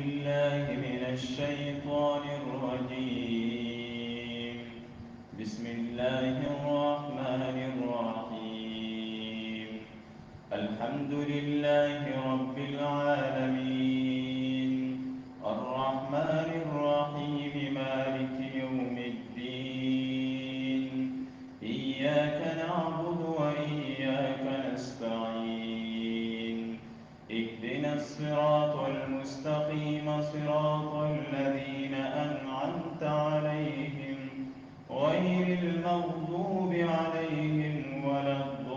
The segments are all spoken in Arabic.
بالله من الشيطان الرجيم. بسم الله الرحمن الرحيم. الحمد لله رب العالمين، الرحمن الرحيم، مالك يوم الدين. إياك نعبد وإياك نستعين. اهدنا الصراط المستقيم، صراط الذين أنعمت عليهم غير المغضوب عليهم ولا الضالين.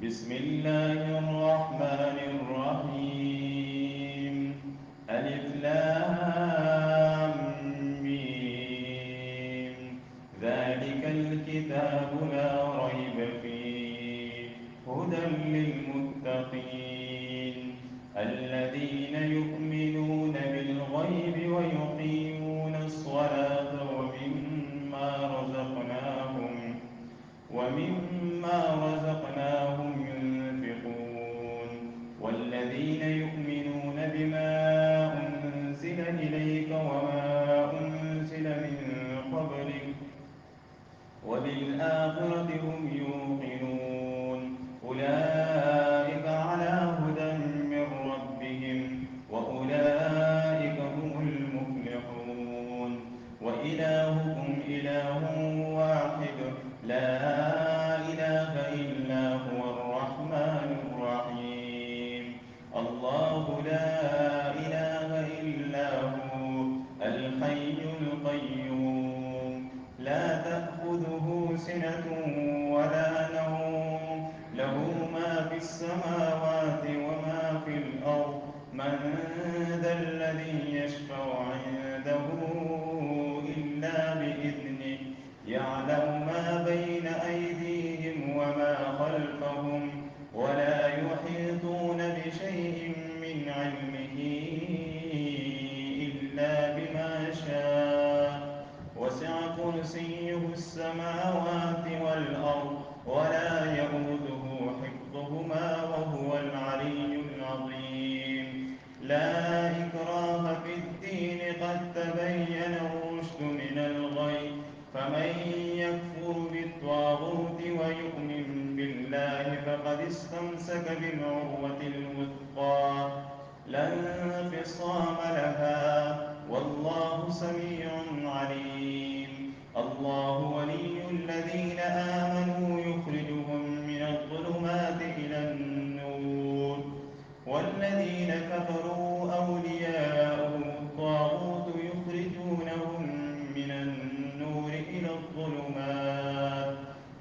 بسم الله الرحمن الرحيم. ألف لام ميم. ذلك الكتاب لا ريب فيه، هدى للمتقين الذين يؤمنون بالغيب ويقيمون الصلاة ومما رزقناهم ينفقون. والذين يؤمنون بما أنزل إليك وما أنزل من قبلك وبالآخرة هم يوقنون. أولئك على هدى من ربهم وأولئك هم المفلحون. وإلهكم إله واحد، لا إله إلا هو الرحمن الرحيم. الله لا إله إلا هو الحي القيوم، لا تأخذه سنة ولا نوم، له ما في السماوات وما في الأرض. من ذا الذي يشفع عنده إلا بإذنه، يعلم ما بين أيديهم وما خلفهم، ولا يحيطون بشيء من علمه إلا بما شاء. وسع كرسيه السماوات والأرض ولا يئوده حفظهما وهو العلي العظيم. لا إكراه في الدين، قد تبين الرشد من الغي. فمن يكفر بالطاغوت ويؤمن بالله فقد استمسك بالعروة الوثقى، لا انفصام لها. والله سميع عليم. الله ولي الذين آمنوا يخرجهم من الظلمات إلى النور، والذين كفروا أولياؤهم الطاغوت يخرجونهم من النور إلى الظلمات.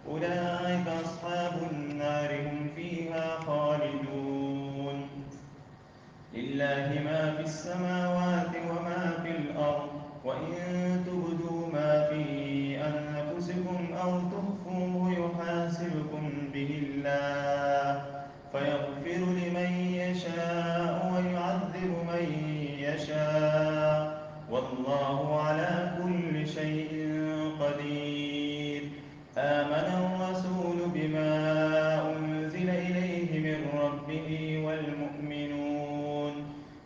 أولئك أصحاب النار، هم فيها خالدون. لله ما في السماوات وما في الأرض. وإن تبدوا ما في أنفسكم أو تخفوه يحاسبكم به الله، فيغفر لمن يشاء ويعذب من يشاء، والله على كل شيء قدير. آمن الرسول بما أنزل إليه من ربه والمؤمنون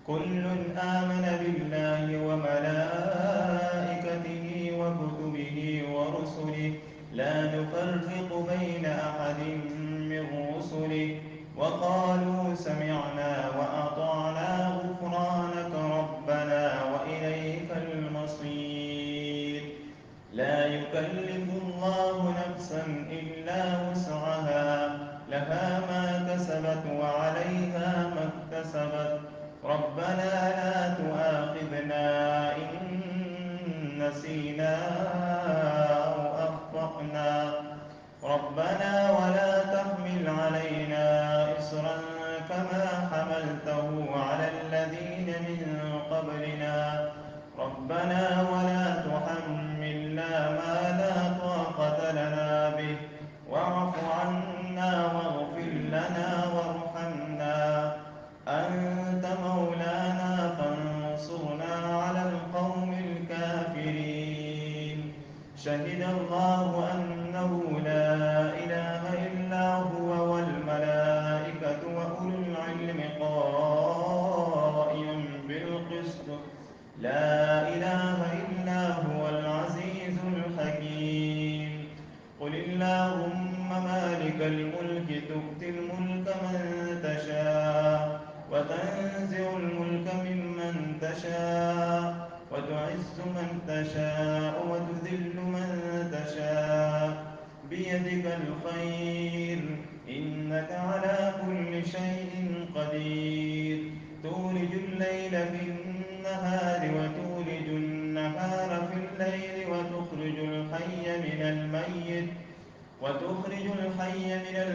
كل آمن بالله وملائكته وكتبه ورسله، لا نفرق بين أحد من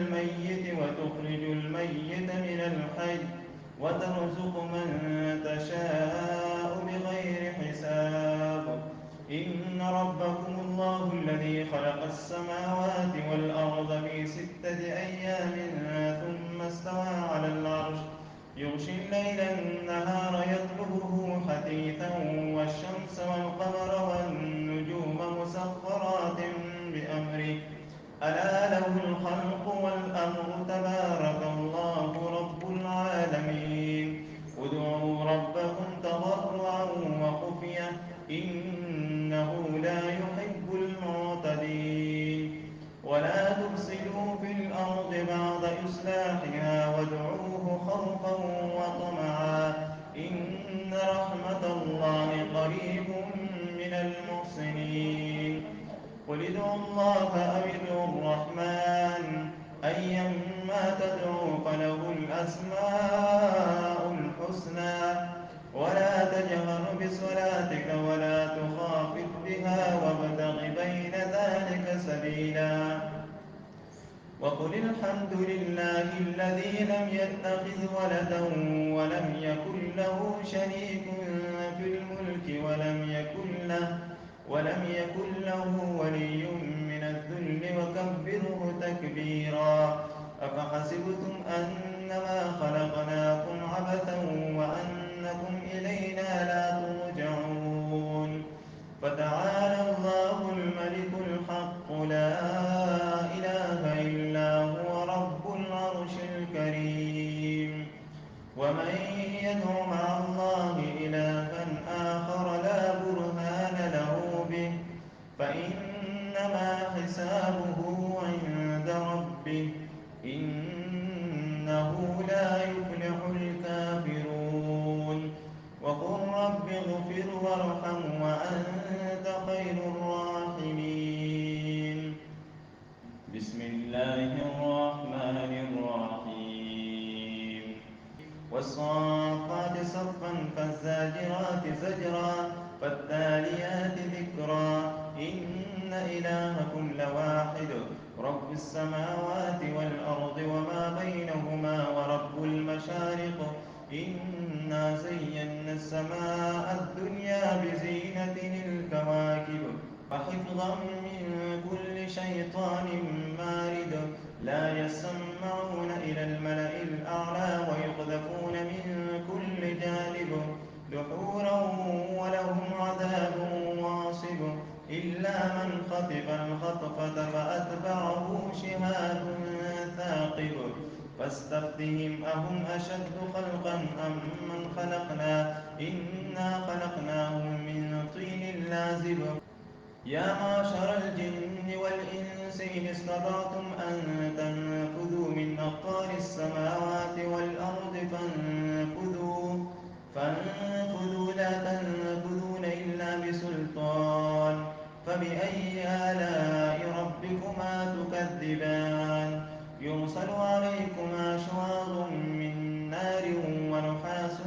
الميت وتخرج الميت من الحي وترزق من تشاء بغير حساب. إن ربكم الله الذي خلق السماوات والأرض في 6 أيام ثم استوى على العرش يغشي الليل النهار يطلبه حثيثا والشمس والقمر والنجوم مسخرات بأمره ألا له الخلق والأمر تبارك الله رب العالمين. ادعوا ربكم تضرعا وخفية إنه لا يحب المعتدين. ولا تفسدوا في الأرض بعد إصلاحها وادعوه خوفا وطمعا إن رحمة الله قريب من المحسنين. قل ادعوا الله أو ادعوا الرحمن أيما تدعوا فله الأسماء الحسنى ولا تجهر بصلاتك ولا تخافت بها وابتغ بين ذلك سبيلا. وقل الحمد لله الذي لم يتخذ ولدا ولم يكن له شريك في الملك ولم يكن له ولي من الذل وكبره تكبيرا. أفحسبتم أنما خلقناكم عبثا وأنكم إلينا لا ترجعون. فتعالى الله الملك الحق لا إله إلا هو رب العرش الكريم. ومن يدع مع الله إلها آخر لا برهان له به فإنما حسابه عند ربه إنه لا يفلح الكافرون. وقل رب اغفر وارحم وأنت خير الراحمين. بسم الله الرحمن الرحيم. والصافات صفا فالزاجرات زجرا فالتاليات ذكرا إن إلهكم لواحد رب السماوات والأرض وما بينهما ورب المشارق إنا زينا السماء الدنيا بزينة الكواكب وحفظا من كل شيطان مارد لا يسمعون إلى الملأ الأعلى ويقذفون من كل جانب دحورا ولهم عذاب واصب إلا من خطف الخطفة فأتبعه شهاب ثاقب فاستفتهم أهم أشد خلقا أم من خلقنا إنا خلقناهم من طين لازب. يا معشر الجن والإنس إن استطعتم أن تنفذوا من أقطار السماوات والأرض فانفذوا لا تنفذون إلا بسلطان. فبأي آلاء ربكما تكذبان يرسل عليكما شواظ من نار ونحاس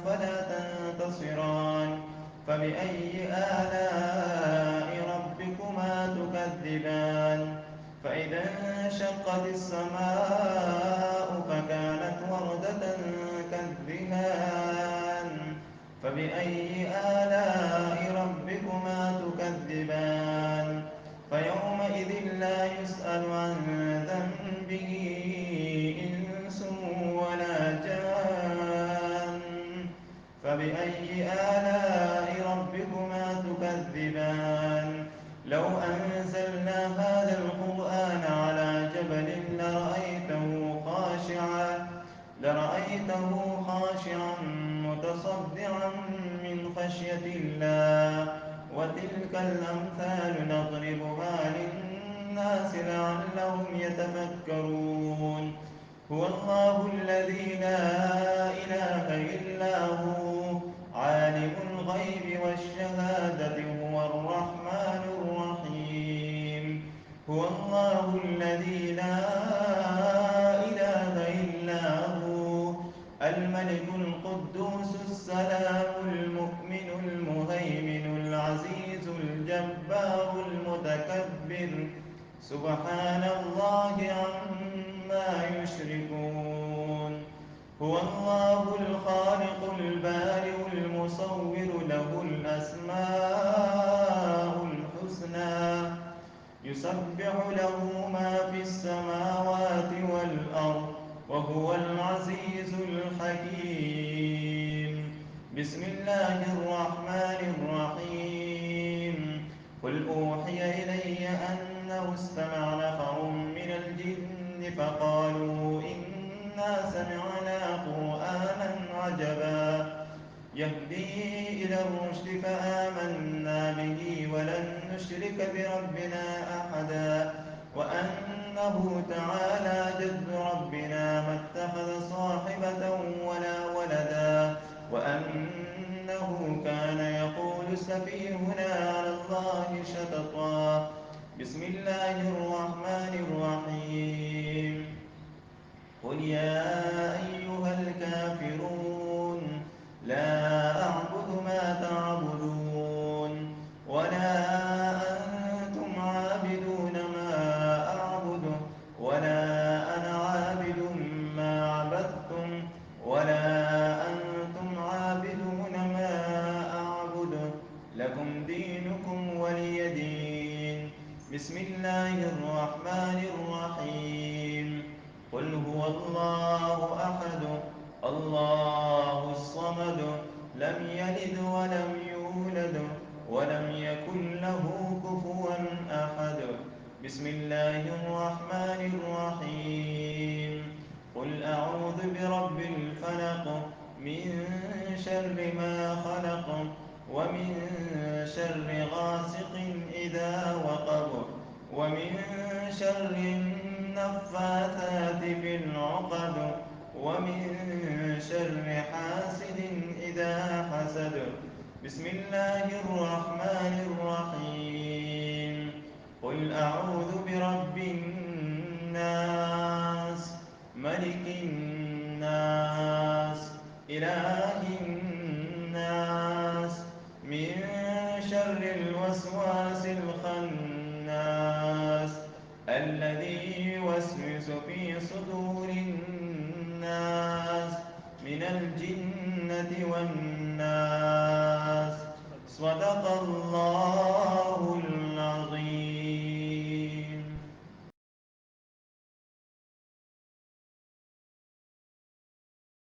فلا تنتصران. فبأي آلاء ربكما تكذبان فإذا انشقت السماء فكانت وردة كالدهان. فبأي آلاء ربكما تكذبان فيومئذ لا يسأل عن ذنبه إنس ولا جان. فبأي آلاء ربكما تكذبان لو أنزلنا هذا القرآن على جبل لرأيته خاشعا متصدعا من خشية الله. وتلك الأمثال نضربها للناس لعلهم يتفكرون. هو الله الذي لا إله إلا هو عالم الغيب والشهادة هو الرحمن الرحيم. هو الله الذي لا إله إلا هو الملك القدوس السلام المؤمن المهيمن العزيز الجبار المتكبر سبحان الله عما فقالوا إنا سمعنا قرآنا عجبا يهدي إلى الرشد فآمنا به ولن نشرك بربنا أحدا وأنه تعالى جد ربنا ما اتخذ صاحبة ولا ولدا وأنه كان يقول سفيهنا على الله شططا بسم الله الرحمن الرحيم قل يا أيها الكافرون لا أعبد ما تعبدون ولا أنتم عابدون ما أعبد ولا أنا عابد ما عبدتم ولا أنتم عابدون ما أعبد لكم دينكم ولي دين بسم الله الرحمن الرحيم قل هو الله أحد الله الصمد لم يلد ولم يولد ولم يكن له كفوا أحد بسم الله الرحمن الرحيم قل أعوذ برب الفلق من شر ما خلق ومن شر غاسق إذا وقب ومن شر النفاثات في العقد ومن شر حاسد إذا حسد بسم الله الرحمن الرحيم قل أعوذ برب الناس ملك الناس إله الناس من شر الوسواس الخناس الذي يوسوس في صدور